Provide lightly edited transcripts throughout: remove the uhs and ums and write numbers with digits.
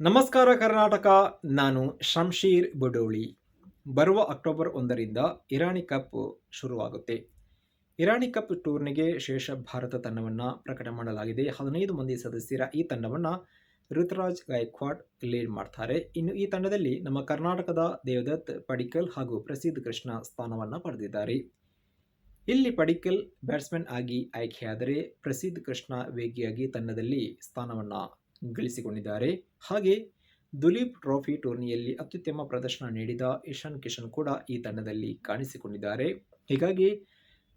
ನಮಸ್ಕಾರ ಕರ್ನಾಟಕ. ನಾನು ಶಂಶೀರ್ ಬುಡೋಳಿ. ಬರುವ ಅಕ್ಟೋಬರ್ 1ರಿಂದ ಇರಾನಿ ಕಪ್ ಶುರುವಾಗುತ್ತೆ. ಇರಾನಿ ಕಪ್ ಟೂರ್ನಿಗೆ ಶೇಷ ಭಾರತ ತಂಡವನ್ನು ಪ್ರಕಟ ಮಾಡಲಾಗಿದೆ. 15 ಮಂದಿ ಸದಸ್ಯರ ಈ ತಂಡವನ್ನು ಋತುರಾಜ್ ಗಾಯಕ್ವಾಡ್ ಲೀಡ್ ಮಾಡ್ತಾರೆ. ಇನ್ನು ಈ ತಂಡದಲ್ಲಿ ನಮ್ಮ ಕರ್ನಾಟಕದ ದೇವದತ್ ಪಡಿಕ್ಕಲ್ ಹಾಗೂ ಪ್ರಸಿದ್ಧ ಕೃಷ್ಣ ಸ್ಥಾನವನ್ನು ಪಡೆದಿದ್ದಾರೆ. ಇಲ್ಲಿ ಪಡಿಕ್ಕಲ್ ಬ್ಯಾಟ್ಸ್ಮನ್ ಆಗಿ ಆಯ್ಕೆಯಾದರೆ ಪ್ರಸಿದ್ಧ ಕೃಷ್ಣ ವೇಗಿಯಾಗಿ ತಂಡದಲ್ಲಿ ಸ್ಥಾನವನ್ನು ಗಳಿಸಿಕೊಂಡಿದ್ದಾರೆ. ಹಾಗೆ ದುಲೀಪ್ ಟ್ರೋಫಿ ಟೂರ್ನಿಯಲ್ಲಿ ಅತ್ಯುತ್ತಮ ಪ್ರದರ್ಶನ ನೀಡಿದ ಇಶಾನ್ ಕಿಶನ್ ಕೂಡ ಈ ತಂಡದಲ್ಲಿ ಕಾಣಿಸಿಕೊಂಡಿದ್ದಾರೆ. ಹೀಗಾಗಿ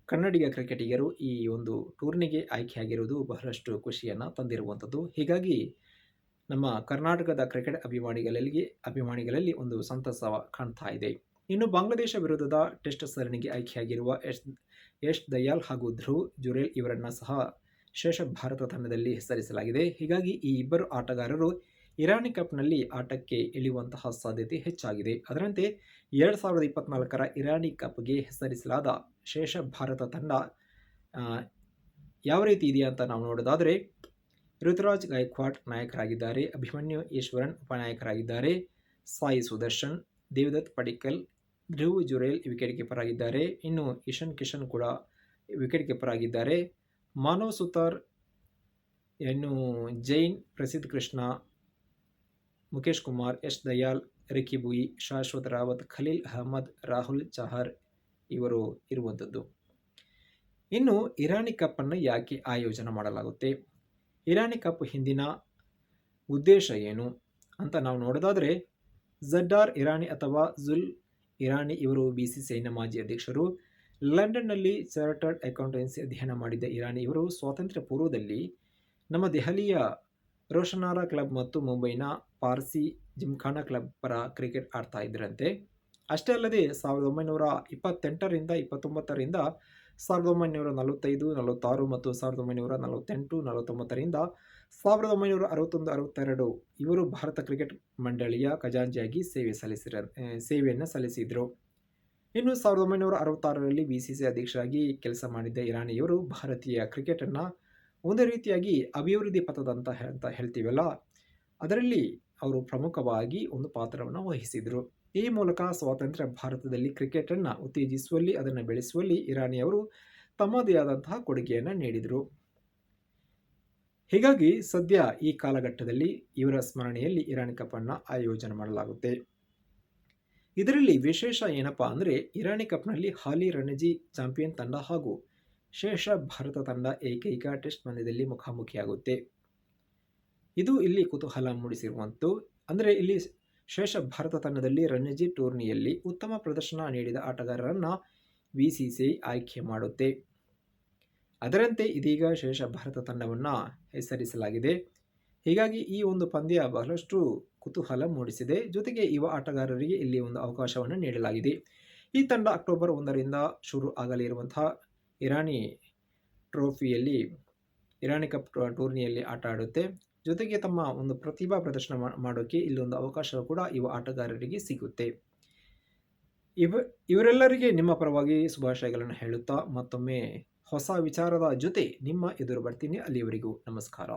ಕನ್ನಡಿಗ ಕ್ರಿಕೆಟಿಗರು ಈ ಒಂದು ಟೂರ್ನಿಗೆ ಆಯ್ಕೆಯಾಗಿರುವುದು ಬಹಳಷ್ಟು ಖುಷಿಯನ್ನು ತಂದಿರುವಂಥದ್ದು. ಹೀಗಾಗಿ ನಮ್ಮ ಕರ್ನಾಟಕದ ಕ್ರಿಕೆಟ್ ಅಭಿಮಾನಿಗಳಲ್ಲಿ ಒಂದು ಸಂತಸ ಕಾಣ್ತಾ ಇದೆ. ಇನ್ನು ಬಾಂಗ್ಲಾದೇಶ ವಿರುದ್ಧದ ಟೆಸ್ಟ್ ಸರಣಿಗೆ ಆಯ್ಕೆಯಾಗಿರುವ ಯಶ್ ದಯಾಲ್ ಹಾಗೂ ಧ್ರುವ್ ಜುರೇಲ್ ಇವರನ್ನು ಸಹ ಶೇಷ ಭಾರತ ತಂಡದಲ್ಲಿ ಹೆಸರಿಸಲಾಗಿದೆ. ಹೀಗಾಗಿ ಈ ಇಬ್ಬರು ಆಟಗಾರರು ಇರಾನಿ ಕಪ್ನಲ್ಲಿ ಆಟಕ್ಕೆ ಇಳಿಯುವಂತಹ ಸಾಧ್ಯತೆ ಹೆಚ್ಚಾಗಿದೆ. ಅದರಂತೆ 2024ರ ಇರಾನಿ ಕಪ್ಗೆ ಹೆಸರಿಸಲಾದ ಶೇಷ ಭಾರತ ತಂಡ ಯಾವ ರೀತಿ ಇದೆಯಾ ಅಂತ ನಾವು ನೋಡೋದಾದರೆ, ಋತುರಾಜ್ ಗಾಯಕ್ವಾಡ್ ನಾಯಕರಾಗಿದ್ದಾರೆ, ಅಭಿಮನ್ಯು ಈಶ್ವರನ್ ಉಪನಾಯಕರಾಗಿದ್ದಾರೆ, ಸಾಯಿ ಸುದರ್ಶನ್, ದೇವದತ್ ಪಡಿಕ್ಕಲ್, ಧ್ರುವ್ ಜುರೇಲ್ ವಿಕೆಟ್ ಕೀಪರ್ ಆಗಿದ್ದಾರೆ. ಇನ್ನು ಇಶಾನ್ ಕಿಶನ್ ಕೂಡ ವಿಕೆಟ್ ಕೀಪರ್ ಆಗಿದ್ದಾರೆ. ಮಾನವ್ ಸುತಾರ್, ಇನ್ನು ಜೈನ್, ಪ್ರಸಿದ್ಧ ಕೃಷ್ಣ, ಮುಖೇಶ್ ಕುಮಾರ್, ಯಶ್ ದಯಾಲ್, ರಿಕಿ ಬುಯಿ, ಶಾಶ್ವತ್ ರಾವತ್, ಖಲೀಲ್ ಅಹ್ಮದ್, ರಾಹುಲ್ ಚಹರ್ ಇವರು ಇರುವಂಥದ್ದು. ಇನ್ನು ಇರಾನಿ ಕಪ್ಪನ್ನು ಯಾಕೆ ಆಯೋಜನೆ ಮಾಡಲಾಗುತ್ತೆ, ಇರಾನಿ ಕಪ್ ಹಿಂದಿನ ಉದ್ದೇಶ ಏನು ಅಂತ ನಾವು ನೋಡೋದಾದರೆ, ಝಡ್ಡಾರ್ ಇರಾನಿ ಅಥವಾ ಜುಲ್ ಇರಾನಿ ಇವರು BCCIನ ಮಾಜಿ ಅಧ್ಯಕ್ಷರು. ಲಂಡನ್ನಲ್ಲಿ ಚಾರ್ಟರ್ಡ್ ಅಕೌಂಟೆನ್ಸಿ ಅಧ್ಯಯನ ಮಾಡಿದ್ದ ಇರಾನಿ ಇವರು ಸ್ವಾತಂತ್ರ್ಯ ಪೂರ್ವದಲ್ಲಿ ನಮ್ಮ ದೆಹಲಿಯ ರೋಷನಾರಾ ಕ್ಲಬ್ ಮತ್ತು ಮುಂಬೈನ ಪಾರ್ಸಿ ಜಿಮ್ಖಾನಾ ಕ್ಲಬ್ ಪರ ಕ್ರಿಕೆಟ್ ಆಡ್ತಾ ಇದ್ದರಂತೆ. ಅಷ್ಟೇ ಅಲ್ಲದೆ 1928ರಿಂದ 29ರಿಂದ 1945, 46 ಮತ್ತು 1948, 49ರಿಂದ 1961-62 ಇವರು ಭಾರತ ಕ್ರಿಕೆಟ್ ಮಂಡಳಿಯ ಖಜಾಂಚಿಯಾಗಿ ಸೇವೆಯನ್ನು ಸಲ್ಲಿಸಿದರು. ಇನ್ನು 1966ರಲ್ಲಿ BCCI ಅಧ್ಯಕ್ಷರಾಗಿ ಕೆಲಸ ಮಾಡಿದ್ದ ಇರಾನಿಯವರು ಭಾರತೀಯ ಕ್ರಿಕೆಟನ್ನು ಒಂದು ರೀತಿಯಾಗಿ ಅಭಿವೃದ್ಧಿ ಪಥದಂತ ಅಂತ ಹೇಳ್ತೀವಲ್ಲ, ಅದರಲ್ಲಿ ಅವರು ಪ್ರಮುಖವಾಗಿ ಒಂದು ಪಾತ್ರವನ್ನು ವಹಿಸಿದರು. ಈ ಮೂಲಕ ಸ್ವಾತಂತ್ರ್ಯ ಭಾರತದಲ್ಲಿ ಕ್ರಿಕೆಟನ್ನು ಉತ್ತೇಜಿಸುವಲ್ಲಿ, ಅದನ್ನು ಬೆಳೆಸುವಲ್ಲಿ ಇರಾನಿಯವರು ತಮ್ಮದೇ ಆದಂತಹ ಕೊಡುಗೆಯನ್ನು ನೀಡಿದರು. ಹೀಗಾಗಿ ಸದ್ಯ ಈ ಕಾಲಘಟ್ಟದಲ್ಲಿ ಇವರ ಸ್ಮರಣೆಯಲ್ಲಿ ಇರಾನಿ ಕಪ್ಪನ್ನು ಆಯೋಜನೆ ಮಾಡಲಾಗುತ್ತೆ. ಇದರಲ್ಲಿ ವಿಶೇಷ ಏನಪ್ಪಾ ಅಂದರೆ, ಇರಾನಿ ಕಪ್ನಲ್ಲಿ ಹಾಲಿ ರಣಜಿ ಚಾಂಪಿಯನ್ ತಂಡ ಹಾಗೂ ಶೇಷ ಭಾರತ ತಂಡ ಏಕೈಕ ಟೆಸ್ಟ್ ಪಂದ್ಯದಲ್ಲಿ ಮುಖಾಮುಖಿಯಾಗುತ್ತೆ. ಇದು ಇಲ್ಲಿ ಕುತೂಹಲ ಮೂಡಿಸಿರುವಂಥದ್ದು. ಅಂದರೆ ಇಲ್ಲಿ ಶೇಷ ಭಾರತ ತಂಡದಲ್ಲಿ ರಣಜಿ ಟೂರ್ನಿಯಲ್ಲಿ ಉತ್ತಮ ಪ್ರದರ್ಶನ ನೀಡಿದ ಆಟಗಾರರನ್ನು BCCI ಆಯ್ಕೆ ಮಾಡುತ್ತೆ. ಅದರಂತೆ ಇದೀಗ ಶೇಷ ಭಾರತ ತಂಡವನ್ನು ಹೆಸರಿಸಲಾಗಿದೆ. ಹೀಗಾಗಿ ಈ ಒಂದು ಪಂದ್ಯ ಬಹಳಷ್ಟು ಕುತೂಹಲ ಮೂಡಿಸಿದೆ. ಜೊತೆಗೆ ಯುವ ಆಟಗಾರರಿಗೆ ಇಲ್ಲಿ ಒಂದು ಅವಕಾಶವನ್ನು ನೀಡಲಾಗಿದೆ. ಈ ತಂಡ ಅಕ್ಟೋಬರ್ 1ರಿಂದ ಶುರು ಆಗಲಿರುವಂತಹ ಇರಾನಿ ಕಪ್ ಟೂರ್ನಿಯಲ್ಲಿ ಆಟ ಆಡುತ್ತೆ. ಜೊತೆಗೆ ತಮ್ಮ ಒಂದು ಪ್ರತಿಭಾ ಪ್ರದರ್ಶನ ಮಾಡೋಕ್ಕೆ ಇಲ್ಲೊಂದು ಅವಕಾಶ ಕೂಡ ಯುವ ಆಟಗಾರರಿಗೆ ಸಿಗುತ್ತೆ. ಇವರೆಲ್ಲರಿಗೆ ನಿಮ್ಮ ಪರವಾಗಿ ಶುಭಾಶಯಗಳನ್ನು ಹೇಳುತ್ತಾ ಮತ್ತೊಮ್ಮೆ ಹೊಸ ವಿಚಾರದ ಜೊತೆ ನಿಮ್ಮ ಎದುರು ಬರ್ತೀನಿ. ಅಲ್ಲಿಯವರೆಗೂ ನಮಸ್ಕಾರ.